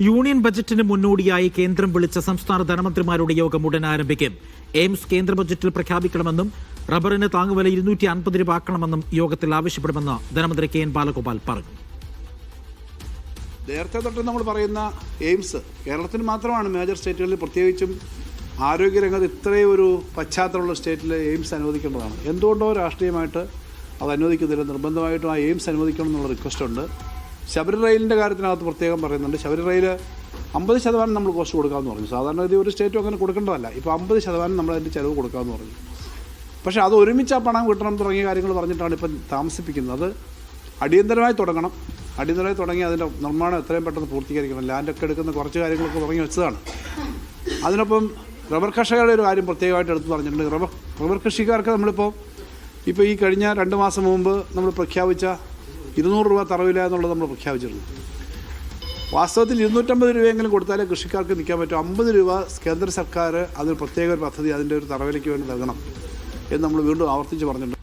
Union ബജറ്റിന് മുന്നോടിയായി കേന്ദ്രം വിളിച്ച സംസ്ഥാന ധനമന്ത്രിമാരുടെ യോഗം ഉടൻ ആരംഭിക്കും. എയിംസ് കേന്ദ്ര ബജറ്റിൽ പ്രഖ്യാപിക്കണമെന്നും റബ്ബറിന് താങ്ങുവില 250 രൂപ ആക്കണമെന്നും യോഗത്തിൽ ആവശ്യപ്പെടുമെന്ന് ധനമന്ത്രി കെ എൻ ബാലഗോപാൽ പറഞ്ഞു. നേരത്തെ തൊട്ട് നമ്മൾ പറയുന്ന എയിംസ് കേരളത്തിന് മാത്രമാണ്. മേജർ സ്റ്റേറ്റുകളിൽ പ്രത്യേകിച്ചും ആരോഗ്യരംഗത്ത് ഇത്രയും ഒരു പശ്ചാത്തലമുള്ള സ്റ്റേറ്റിൽ എയിംസ് അനുവദിക്കേണ്ടതാണ്. എന്തുകൊണ്ടോ രാഷ്ട്രീയമായിട്ട് അത് അനുവദിക്കുന്നില്ല. നിർബന്ധമായിട്ടും ആ എയിംസ് അനുവദിക്കണം എന്നുള്ള റിക്വസ്റ്റ് ഉണ്ട്. ശബരി റെയിലിൻ്റെ കാര്യത്തിനകത്ത് പ്രത്യേകം പറയുന്നുണ്ട്. ശബരി റെയിൽ 50% നമ്മൾ കോസ്റ്റ് കൊടുക്കാമെന്ന് പറഞ്ഞു. സാധാരണ ഒരു സ്റ്റേറ്റും അങ്ങനെ കൊടുക്കേണ്ടതല്ല. ഇപ്പോൾ 50% നമ്മൾ അതിൻ്റെ ചിലവ് കൊടുക്കാമെന്ന് പറഞ്ഞു. പക്ഷേ അത് ഒരുമിച്ച് ആ പണം കിട്ടണം തുടങ്ങിയ കാര്യങ്ങൾ പറഞ്ഞിട്ടാണ് ഇപ്പം താമസിപ്പിക്കുന്നത്. അത് അടിയന്തരമായി തുടങ്ങണം. അടിയന്തരമായി തുടങ്ങി അതിൻ്റെ നിർമ്മാണം എത്രയും പെട്ടെന്ന് പൂർത്തീകരിക്കണം. ലാൻഡൊക്കെ എടുക്കുന്ന കുറച്ച് കാര്യങ്ങളൊക്കെ തുടങ്ങി വെച്ചതാണ്. അതിനൊപ്പം റബ്ബർ കർഷകരുടെ ഒരു കാര്യം പ്രത്യേകമായിട്ട് എടുത്ത് പറഞ്ഞിട്ടുണ്ട്. റബ്ബർ കൃഷിക്കാർക്ക് നമ്മളിപ്പോൾ ഈ കഴിഞ്ഞ 2 മാസം മുമ്പ് നമ്മൾ പ്രഖ്യാപിച്ച 200 രൂപ തറവില്ല എന്നുള്ളത് നമ്മൾ പ്രഖ്യാപിച്ചിരുന്നു. വാസ്തവത്തിൽ 250 രൂപയെങ്കിലും കൊടുത്താലേ കൃഷിക്കാർക്ക് നിൽക്കാൻ പറ്റും. 50 രൂപ കേന്ദ്ര സർക്കാർ അതിന് പ്രത്യേക ഒരു പദ്ധതി അതിൻ്റെ ഒരു തറവിലയ്ക്ക് വേണ്ടി നൽകണം എന്ന് നമ്മൾ വീണ്ടും ആവർത്തിച്ച് പറഞ്ഞിട്ടുണ്ട്.